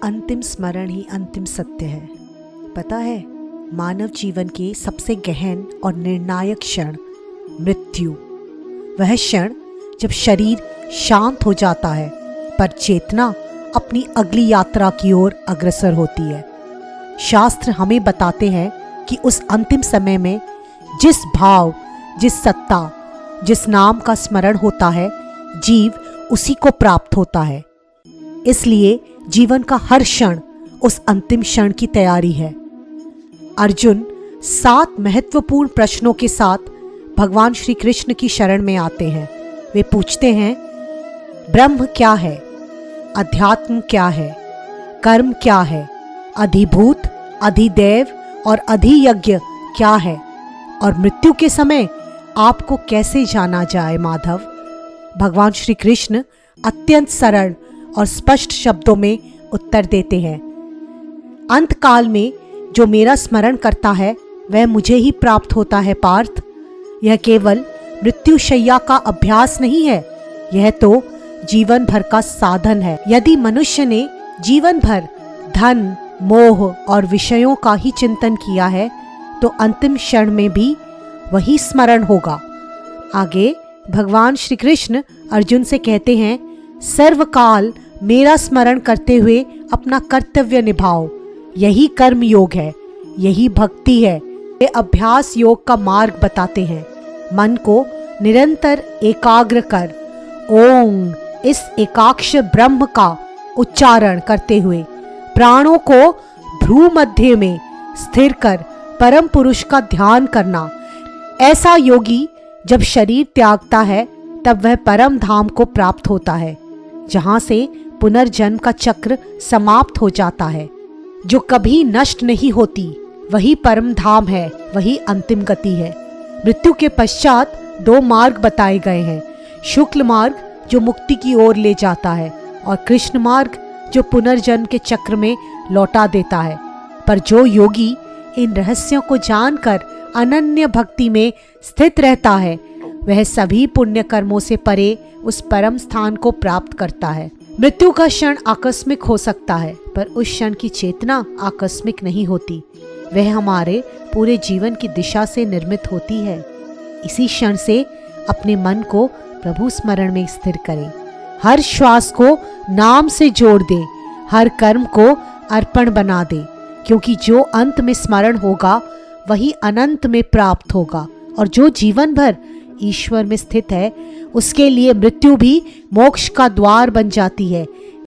अंतिम स्मरण ही अंतिम सत्य है। पता है, मानव जीवन के सबसे गहन और निर्णायक क्षण मृत्यु, वह क्षण जब शरीर शांत हो जाता है पर चेतना अपनी अगली यात्रा की ओर अग्रसर होती है। शास्त्र हमें बताते हैं कि उस अंतिम समय में जिस भाव, जिस सत्ता, जिस नाम का स्मरण होता है, जीव उसी को प्राप्त होता है। इसलिए जीवन का हर क्षण उस अंतिम क्षण की तैयारी है। अर्जुन 7 महत्वपूर्ण प्रश्नों के साथ भगवान श्री कृष्ण की शरण में आते हैं। वे पूछते हैं, ब्रह्म क्या है? अध्यात्म क्या है? कर्म क्या है? अधिभूत, अधिदेव और अधियज्ञ क्या है? और मृत्यु के समय आपको कैसे जाना जाए माधव? भगवान श्री कृष्ण अत्यंत सरल और स्पष्ट शब्दों में उत्तर देते हैं। अंत काल में जो मेरा स्मरण करता है वह मुझे ही प्राप्त होता है पार्थ। यह केवल मृत्युशैया का अभ्यास नहीं है, यह तो जीवन भर का साधन है। यदि मनुष्य ने जीवन भर धन, मोह और विषयों का ही चिंतन किया है तो अंतिम क्षण में भी वही स्मरण होगा। आगे भगवान श्री कृष्ण अर्जुन से कहते हैं, सर्वकाल मेरा स्मरण करते हुए अपना कर्तव्य निभाओ। यही कर्म योग है, यही भक्ति है। वे अभ्यास योग का मार्ग बताते हैं। मन को निरंतर एकाग्र कर ओम, इस एकाक्ष ब्रह्म का उच्चारण करते हुए प्राणों को भ्रू मध्य में स्थिर कर परम पुरुष का ध्यान करना। ऐसा योगी जब शरीर त्यागता है तब वह परम धाम को प्राप्त होता है, जहां से पुनर्जन्म का चक्र समाप्त हो जाता है, जो कभी नष्ट नहीं होती। वही परम धाम है, वही अंतिम गति है। मृत्यु के पश्चात 2 मार्ग बताए गए हैं, शुक्ल मार्ग जो मुक्ति की ओर ले जाता है और कृष्ण मार्ग जो पुनर्जन्म के चक्र में लौटा देता है। पर जो योगी इन रहस्यों को जानकर अनन्य भक्ति में स्थित रहता है वह सभी पुण्य कर्मों से परे उस परम स्थान को प्राप्त करता है। मृत्यु का क्षण आकस्मिक हो सकता है पर उस क्षण की चेतना आकस्मिक नहीं होती, वह हमारे पूरे जीवन की दिशा से निर्मित होती है। इसी क्षण से अपने मन को प्रभु स्मरण में स्थिर करें। हर श्वास को नाम से जोड़ दे, हर कर्म को अर्पण बना दे, क्योंकि जो अंत में स्मरण होगा वही अनंत में प्राप्त होगा। और जो जीवन भर ईश्वर में स्थित है उसके लिए मृत्यु भी मोक्ष का द्वार बन जाती है।